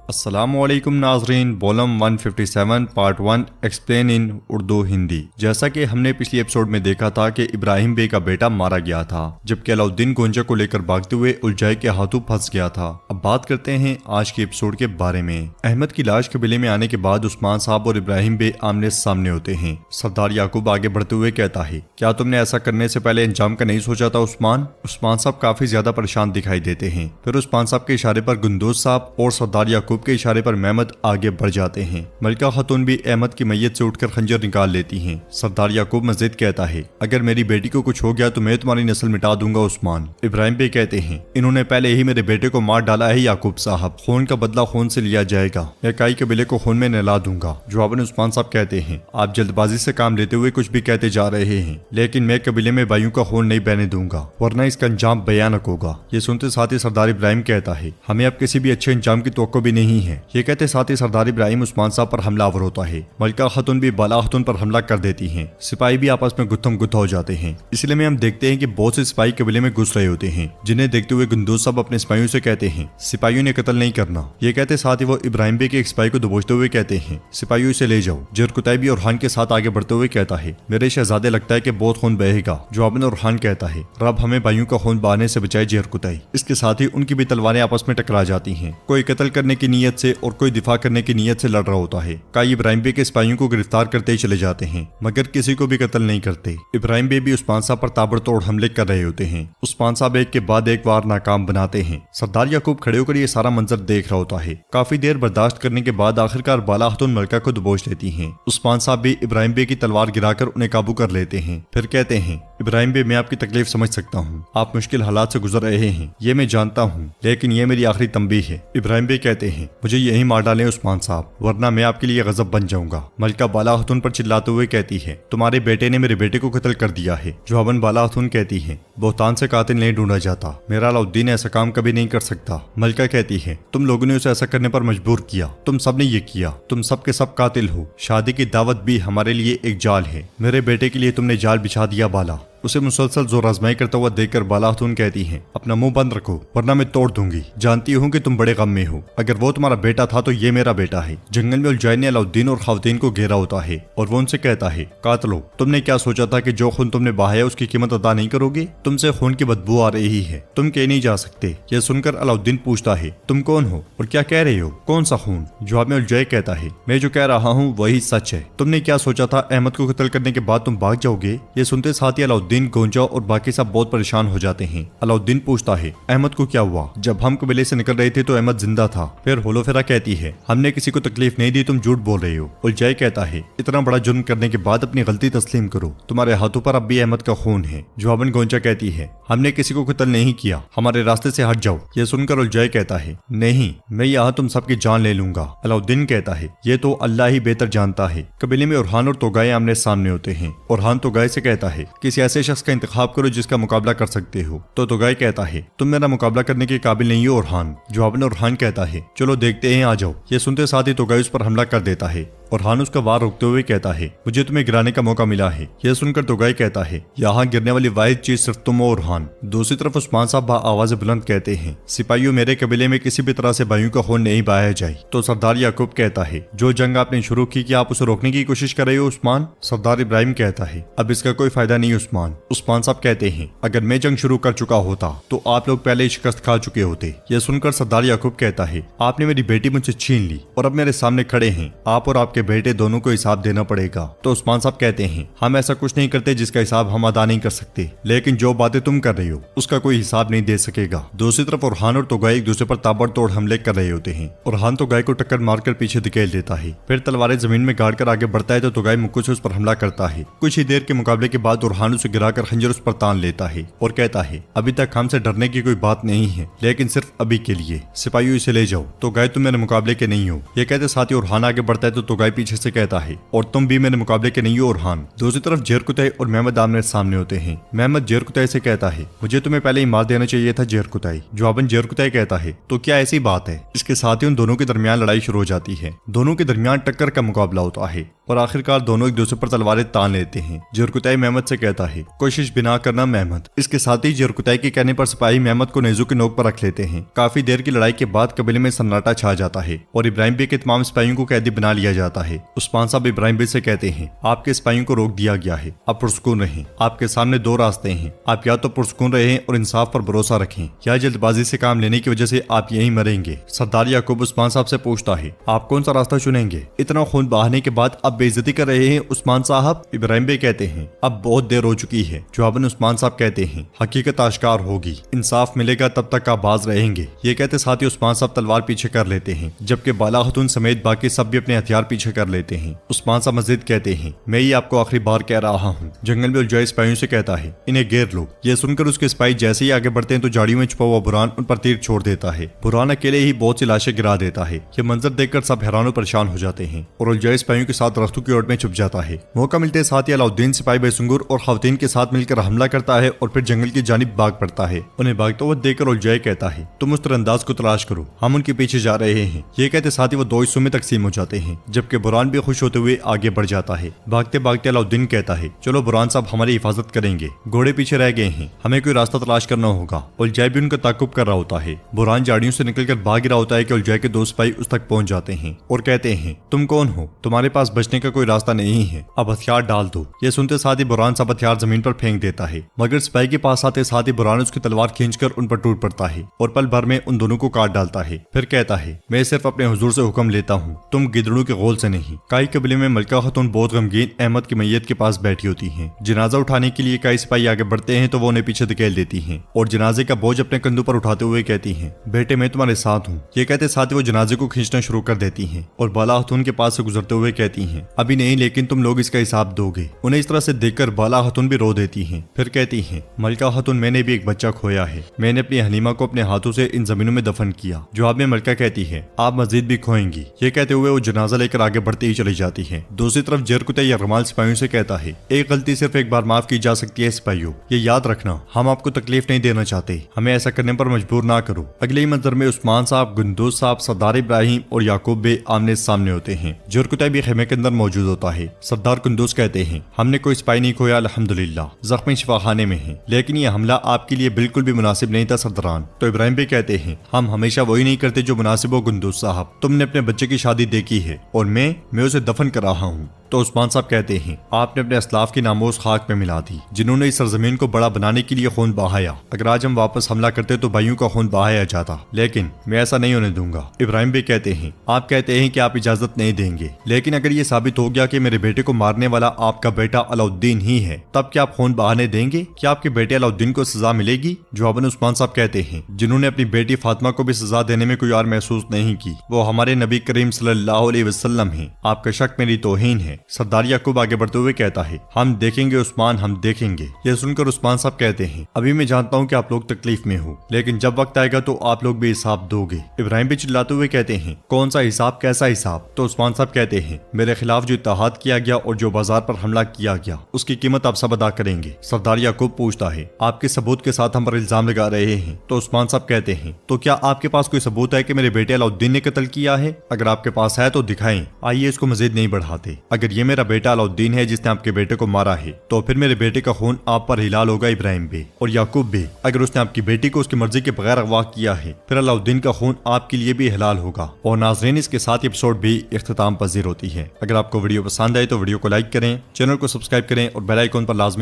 अस्सलामुअलैकुम नाजरीन, volume 157 part 1 explain in Urdu Hindi. जैसा कि हमने पिछले एपिसोड में देखा था कि इब्राहिम बे का बेटा मारा गया था जबकि अलाउद्दीन गोंजा को लेकर भागते हुए उलझाई के हाथों फंस गया था। अब बात करते हैं आज के एपिसोड के बारे में। अहमद की लाश कबीले में आने के बाद उस्मान साहब और इब्राहिम बे आमने सामने होते हैं। सरदार याकूब आगे बढ़ते हुए कहता है, क्या तुमने ऐसा करने से पहले अंजाम का नहीं सोचा था उस्मान? उस्मान साहब काफी ज्यादा परेशान दिखाई देते हैं। फिर उस्मान साहब के इशारे पर गुंदोज साहब और सरदार याकूब के इशारे पर मेहमद आगे बढ़ जाते हैं। मलिका खातून भी अहमद की मैयत से उठकर खंजर निकाल लेती हैं। सरदार याकूब मजीद कहता है, अगर मेरी बेटी को कुछ हो गया तो मैं तुम्हारी नस्ल मिटा दूंगा उस्मान। इब्राहिम बे कहते हैं, इन्होंने पहले ही मेरे बेटे को मार डाला है याकूब साहब, खून का बदला खून से लिया जाएगा। मैं काई कबीले को खून में नहला दूंगा। जवाबन उस्मान साहब कहते हैं, आप जल्दबाजी से काम लेते हुए कुछ भी कहते जा रहे हैं, लेकिन मैं कबीले में भाइयों का खून नहीं बहने दूंगा वरना इसका अंजाम भयानक होगा। ये सुनते साथ ही सरदार इब्राहिम कहता है, हमें अब किसी भी अच्छे अंजाम की तवक्को भी नहीं है। ये कहते साथ ही सरदार इब्राहिम उस्मान साहब पर हमलावर होता है। मलिका खातून भी बाला खातून पर हमला कर देती हैं। सिपाही भी आपस में गुत्थम गुत्था हो जाते हैं। इसलिए में हम देखते हैं कि बहुत से सिपाही कबीले में घुस रहे होते हैं, जिन्हें देखते हुए गुंदोज साहब अपने सिपाहियों से कहते हैं, सिपाहियों ने कत्ल नहीं करना। ये कहते साथ ही वो इब्राहिम बे के एक सिपाही को दबोचते हुए कहते हैं, सिपाहियों इसे ले जाओ। जरकुतैबी और खान के साथ आगे बढ़ते हुए कहता है, मेरे शहजादे लगता है कि बहुत खून बहेगा। जवाबन और खान कहता है, रब हमें भाइयों का खून बहाने से बचाए जरकुतै। इसके साथ ही उनकी भी तलवारें आपस में टकरा जाती हैं। कोई कत्ल करने की नीयत से और कोई दिफा करने की नीयत से लड़ रहा होता है। कई इब्राहिम बे के सिपाहियों को गिरफ्तार करते ही चले जाते हैं, मगर किसी को भी कत्ल नहीं करते। इब्राहिम बे भी उस्मान साहब पर ताबड़तोड़ हमले कर रहे होते हैं। उस्मान साहब एक के बाद एक बार नाकाम बनाते हैं। सरदार याकूब खड़े होकर ये सारा मंजर देख रहा होता है। काफी देर बर्दाश्त करने के बाद आखिरकार बाला खातून मलिका को दबोच लेती हैं। उस्मान साहब भी इब्राहिम बे की तलवार गिराकर उन्हें काबू कर लेते हैं। फिर कहते हैं, इब्राहिम बे मैं आपकी तकलीफ समझ सकता हूँ, आप मुश्किल हालात से गुजर रहे हैं, ये मैं जानता हूँ, लेकिन ये मेरी आखिरी तंबीह है। इब्राहिम बे कहते हैं, मुझे यही मार डालें उस्मान साहब, वरना मैं आपके लिए गजब बन जाऊंगा। मलिका बाला खातून पर चिल्लाते हुए कहती है, तुम्हारे बेटे ने मेरे बेटे को कत्ल कर दिया है। जवाबन बाला खातून कहती है, बोहतान से कातिल नहीं ढूंढा जाता, मेरा अलाउद्दीन ऐसा काम कभी नहीं कर सकता। मलिका कहती है, तुम लोगों ने उसे ऐसा करने पर मजबूर किया, तुम सब ने ये किया, तुम सब के सब कातिल हो। शादी की दावत भी हमारे लिए एक जाल है, मेरे बेटे के लिए तुमने जाल बिछा दिया बाला। उसे मुसलसल जोर आजमाई करता हुआ देखकर बाला खातून कहती हैं, अपना मुंह बंद रखो वरना मैं तोड़ दूंगी। जानती हूँ कि तुम बड़े गम में हो, अगर वो तुम्हारा बेटा था तो ये मेरा बेटा है। जंगल में उलझाई ने अलाउद्दीन और खातून को घेरा होता है और वो उनसे कहता है, कातलो, तुमने क्या सोचा था कि जो खून तुमने बहाया उसकी कीमत अदा नहीं करोगे? तुमसे खून की बदबू आ रही है, तुम कह नहीं जा सकते। यह सुनकर अलाउद्दीन पूछता है, तुम कौन हो और क्या कह रहे हो? कौन सा खून? जवाब में उलझाई कहता है, मैं जो कह रहा हूँ वही सच है। तुमने क्या सोचा था अहमद को कत्ल करने के बाद तुम भाग जाओगे? ये सुनते साथ ही अलाउद्दीन, गोंजा और बाकी सब बहुत परेशान हो जाते हैं। अलाउद्दीन पूछता है, अहमद को क्या हुआ? जब हम कबीले से निकल रहे थे तो अहमद जिंदा था। फिर होलोफेरा कहती है, हमने किसी को तकलीफ नहीं दी, तुम झूठ बोल रहे हो। उलझाई कहता है, इतना बड़ा जुर्म करने के बाद अपनी गलती तस्लीम करो, तुम्हारे हाथों पर अब भी अहमद का खून है। जवाबन गोंजा कहती है, हमने किसी को कत्ल नहीं किया, हमारे रास्ते से हट जाओ। यह सुनकर उलझाई कहता है, नहीं, मैं यहाँ तुम सबकी जान ले लूंगा। अलाउद्दीन कहता है, ये तो अल्लाह ही बेहतर जानता है। कबीले में उरहान और तोगाए आमने सामने होते हैं। उरहान तोगाए से कहता है, किसी ऐसे शख्स का इंतखाब करो जिसका मुकाबला कर सकते हो। तो तोगाई कहता है, तुम मेरा मुकाबला करने के काबिल नहीं हो उरहान। जवाबन उरहान कहता है, चलो देखते हैं, आ जाओ। ये सुनते साथ ही तोगाई उस पर हमला कर देता है। उरहान उसका वार रोकते हुए कहता है, मुझे तुम्हें गिराने का मौका मिला है। यह सुनकर तोगाई कहता है, यहाँ गिरने वाली वाहिद चीज सिर्फ तुम हो उरहान। दूसरी तरफ उस्मान साहब आवाज बुलंद कहते हैं, सिपाहियों, मेरे कबीले में किसी भी तरह से भाइयों का खून नहीं बहाया जाए। तो सरदार याकूब कहता है, जो जंग आपने शुरू की, क्या आप उसे रोकने की कोशिश कर रहे हो उस्मान? सरदार इब्राहिम कहता है, अब इसका कोई फायदा नहीं उस्मान। उस्मान साहब कहते हैं, अगर मैं जंग शुरू कर चुका होता तो आप लोग पहले ही शिकस्त खा चुके होते। यह सुनकर सरदार याकूब कहता है, आपने मेरी बेटी मुझसे छीन ली और अब मेरे सामने खड़े हैं, आप और आपके बेटे दोनों को हिसाब देना पड़ेगा। तो उस्मान साहब कहते हैं, हम ऐसा कुछ नहीं करते जिसका हिसाब हम अदा नहीं कर सकते, लेकिन जो बातें तुम कर रहे हो उसका कोई हिसाब नहीं दे सकेगा। दूसरी तरफ उरहान और तोगाई एक दूसरे पर ताबड़तोड़ हमले कर रहे होते हैं। उरहान तोगाई को टक्कर मारकर पीछे धकेल देता है, फिर तलवारें जमीन में गाड़ कर आगे बढ़ता है तो तोगाई मुक्के से उस पर हमला करता है। कुछ ही देर के मुकाबले के बाद उरहान उसे गिराकर खंजर उस पर तान लेता है और कहता है, अभी तक हमसे डरने की कोई बात नहीं है, लेकिन सिर्फ अभी के लिए। सिपाहियों, इसे ले जाओ। तोगाई, तुम मेरे मुकाबले के नहीं हो। ये कहते साथ ही उरहान आगे बढ़ता है तो तोगाई पीछे से कहता है, और तुम भी मेरे मुकाबले के नहीं हो ओरहान। दूसरी तरफ जेर कुतई और महमद आमने सामने होते हैं। महमद जेर कुतई से कहता है, मुझे तुम्हें पहले ही मार देना चाहिए था जेर कुतई। जवाबन जेर कुतई कहता है, तो क्या ऐसी बात है। इसके साथ ही उन दोनों के दरमियान लड़ाई शुरू हो जाती है। दोनों के दरमियान टक्कर का मुकाबला होता है और आखिरकार दोनों एक दूसरे पर तलवारें तान लेते हैं। जेर कुतई महमद से कहता है, कोशिश बिना करना महमद। इसके साथ ही जेर कुतई के कहने पर सिपाही महमद को नेजू के नोक पर रख लेते हैं। काफी देर की लड़ाई के बाद कबीले में सन्नाटा छा जाता है और इब्राहिम बे के तमाम सिपाहियों को कैदी बना लिया जाता है। उस्मान साहब इब्राहिम बे से कहते हैं, आपके सिपाहियों को रोक दिया गया है, आप पुरसुकून रहें। आपके सामने दो रास्ते हैं, आप या तो पुरसुकून रहें और इंसाफ पर भरोसा रखें, या जल्दबाजी से काम लेने की वजह से आप यहीं मरेंगे। सरदार याकूब उस्मान साहब से पूछता है, आप कौन सा रास्ता चुनेंगे? इतना खून बहाने के बाद आप बेइज्जती कर रहे हैं उस्मान साहब। इब्राहिम बे कहते हैं, अब बहुत देर हो चुकी है। जवाबन उस्मान साहब कहते हैं, हकीकत आश्कार होगी, इंसाफ मिलेगा तब तक आप बाज रहेंगे। ये कहते साथ ही उस्मान साहब तलवार पीछे कर लेते हैं, जबकि बाला खतून समेत बाकी सब भी अपने हथियार पीछे कर लेते हैं। उस्मान साहब मजीद कहते हैं, मैं ये आपको आखिरी बार कह रहा हूँ। जंगल में उलझाए सिपाहियों से कहता है, इन्हें घेर लो। ये सुनकर उसके सिपाही जैसे ही आगे बढ़ते हैं तो झाड़ियों में छुपा हुआ बुरहान उन पर तीर छोड़ देता है। बुरहान अकेले ही बहुत सी लाशें गिरा देता है। ये मंजर देखकर सब हैरान और परेशान हो जाते हैं और उलझाए सिपाहियों के साथ दरख्तों की ओर में छुप जाता है। मौका मिलते साथ ही अलाउद्दीन सिपाही बेसुंगुर और खवातीन के साथ मिलकर हमला करता है और फिर जंगल की जानिब भाग पड़ता है। उन्हें भागते हुए देखकर उलझाए कहता है, तुम उस तरंदाज को तलाश करो, हम उनके पीछे जा रहे हैं। ये कहते साथ ही वो दो हिस्सों में तकसीम हो जाते हैं, जबकि बुरहान भी खुश होते हुए आगे बढ़ जाता है। भागते भागते अलाउद्दीन कहता है, चलो बुरहान साहब हमारी हिफाजत करेंगे, घोड़े पीछे रह गए हैं, हमें कोई रास्ता तलाश करना होगा। उलझाए भी उनका ताकुब कर रहा होता है। बुरहान झाड़ियों से निकलकर भाग रहा होता है कि उलझाए के दो सिपाही उस तक पहुंच जाते हैं और कहते हैं, तुम कौन हो? तुम्हारे पास बचने का कोई रास्ता नहीं है, अब हथियार डाल दो। ये सुनते साथ ही बुरहान साहब हथियार जमीन पर फेंक देता है, मगर सिपाही के पास आते साथ ही बुरहान उसकी तलवार खींचकर उन पर टूट पड़ता है और पल भर में उन दोनों को काट डालता है। फिर कहता है, मैं सिर्फ अपने हुजूर से हुक्म लेता हूँ, तुम गिदड़ों के गोल से नहीं। काई कबीले में मलका खातून बहुत गमगीन अहमद की मैयत के पास बैठी होती है। जनाजा उठाने के लिए कई सिपाही आगे बढ़ते हैं तो वो उन्हें पीछे धकेल देती हैं और जनाजे का बोझ अपने कंधों पर उठाते हुए कहती हैं, बेटे मैं तुम्हारे साथ हूँ। ये कहते साथ ही वो जनाजे को खींचना शुरू कर देती हैं और बाला खातून के पास से गुजरते हुए कहती हैं, अभी नहीं, लेकिन तुम लोग इसका हिसाब दोगे। उन्हें इस तरह से देखकर बाला खातून भी रो देती हैं। फिर कहती हैं, मलका खातून मैंने भी एक बच्चा खोया है, मैंने अपनी हलीमा को अपने हाथों से इन जमीनों में दफन किया। जवाब में मलका कहती है, आप मजीद भी खोएंगी। ये कहते हुए वो जनाजा लेकर आगे बढ़ते ही चली जाती है। दूसरी तरफ जेर कुतई या रमाल सिपाहियों से कहता है, एक गलती सिर्फ एक बार माफ की जा सकती है सिपाहियों, ये याद रखना, हम आपको तकलीफ नहीं देना चाहते, हमें ऐसा करने पर मजबूर ना करो। अगले ही मंजर में उस्मान साहब, गुंदूज साहब, सरदार इब्राहिम और याकूब बे आमने सामने होते हैं। जेर कुतई भी खेमे के अंदर मौजूद होता है। सरदार कुंदूज कहते हैं, हमने कोई सिपाही नहीं खोया, अल्हम्दुलिल्लाह, जख्मी शिफाखाने में हैं, लेकिन ये हमला आपके लिए बिल्कुल भी मुनासिब नहीं था सरदारान। तो इब्राहिम भी कहते हैं, हम हमेशा वही नहीं करते जो मुनासिब हो गुंदूज साहब, तुमने अपने बच्चे की शादी देखी है और मैं उसे दफन कर रहा हूँ। तो उस्मान साहब कहते हैं, आपने अपने असलाफ की नामोज खाक में मिला दी, जिन्होंने इस सरजमीन को बड़ा बनाने के लिए खून बहाया। अगर आज हम वापस हमला करते तो भाइयों का खून बहाया जाता, लेकिन मैं ऐसा नहीं होने दूंगा। इब्राहिम भी कहते हैं, आप कहते हैं कि आप इजाजत नहीं देंगे, लेकिन अगर ये साबित हो गया कि मेरे बेटे को मारने वाला आपका बेटा अलाउद्दीन ही है, तब क्या आप खून बहाने देंगे? क्या आपके बेटे अलाउद्दीन को सजा मिलेगी? जवाबन उस्मान साहब कहते हैं, जिन्होंने अपनी बेटी फातिमा को भी सजा देने में कोई और महसूस नहीं की, वो हमारे नबी करीम सल्लल्लाहु अलैहि वसल्लम हैं। आपका शक मेरी तौहीन है। सरदार याकूब आगे बढ़ते हुए कहता है, हम देखेंगे उस्मान, हम देखेंगे। यह सुनकर उस्मान साहब कहते हैं, अभी मैं जानता हूँ कि आप लोग तकलीफ में हो, लेकिन जब वक्त आएगा तो आप लोग भी हिसाब दोगे। इब्राहिम भी चिल्लाते हुए कहते हैं, कौन सा हिसाब, कैसा हिसाब? तो उस्मान साहब कहते हैं, मेरे खिलाफ जो इत्तेहाद किया गया और जो बाजार पर हमला किया गया, उसकी कीमत आप सब अदा करेंगे। सरदार याकूब पूछता है, आपके सबूत के साथ हम पर इल्जाम लगा रहे हैं? तो उस्मान साहब कहते हैं, तो क्या आपके पास कोई सबूत है कि मेरे बेटे अलाउद्दीन ने कत्ल किया है? अगर आपके पास है तो दिखाएं, आइए इसको मजीद नहीं बढ़ाते। अगर ये मेरा बेटा अलाउद्दीन है जिसने आपके बेटे को मारा है, तो फिर मेरे बेटे का खून आप पर हिलाल होगा इब्राहिम बे और याकूब बे। अगर उसने आपकी बेटी को उसकी मर्जी के बगैर अगवा किया है, फिर अलाउद्दीन का खून आपके लिए भी हिलाल होगा। और नाज़रीन, इसके साथ एपिसोड भी इख्तिताम पजीर होती है। अगर आपको वीडियो पसंद आए तो वीडियो को लाइक करें, चैनल को सब्सक्राइब करें और बेल आइकन पर लाजमी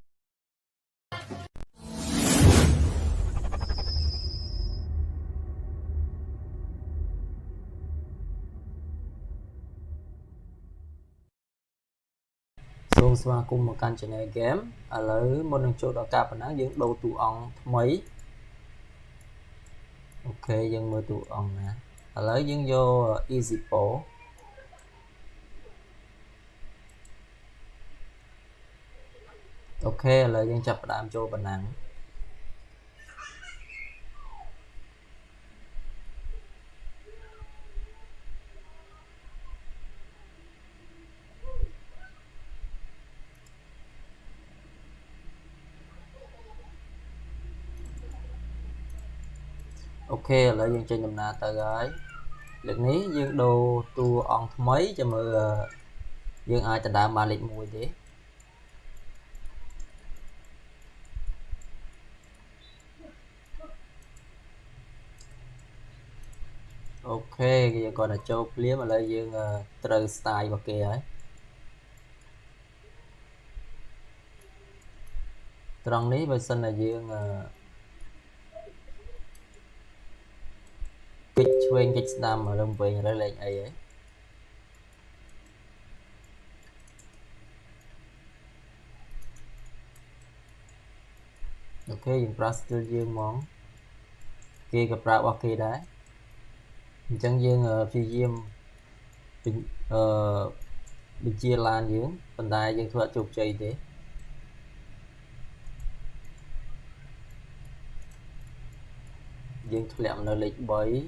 សូមស្វាគមន៍មកកាន់ Channel Game ឥឡូវមុននឹងចូលដល់ការប៉ុណ្ណឹងយើងដូរតួអង្គថ្មីអូខេយើងមើលតួអង្គណាឥឡូវយើងយក Easy Pro អូខេឥឡូវយើងចាប់ផ្ដើមចូលប៉ុណ្ណឹង ok là dương trên đầm na ta gái lực ní dương đồ tu on mấy cho mơ dương ai ta đã mà lịch mùi thế ok giờ còn là châu clear mà lại dương trừ style và kìa ấy trong ní bên sân là dương kích chuyên kích nam mà đồng về ra lên ấy ok dương plaster dương món kia gặp ra ok đấy chẳng dương phi diêm bình chia lan dưỡng phần đai dương thuận chụp chơi thế dương thu lẹm nó lịch bấy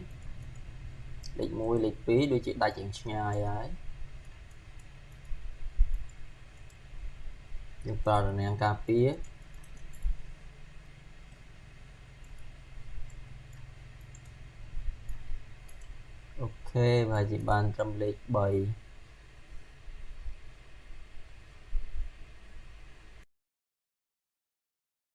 lịch mùi lịch phí đôi chị đại chuyện nhai ấy dương vào là nàng cà phê ok và chị bàn trong lịch 7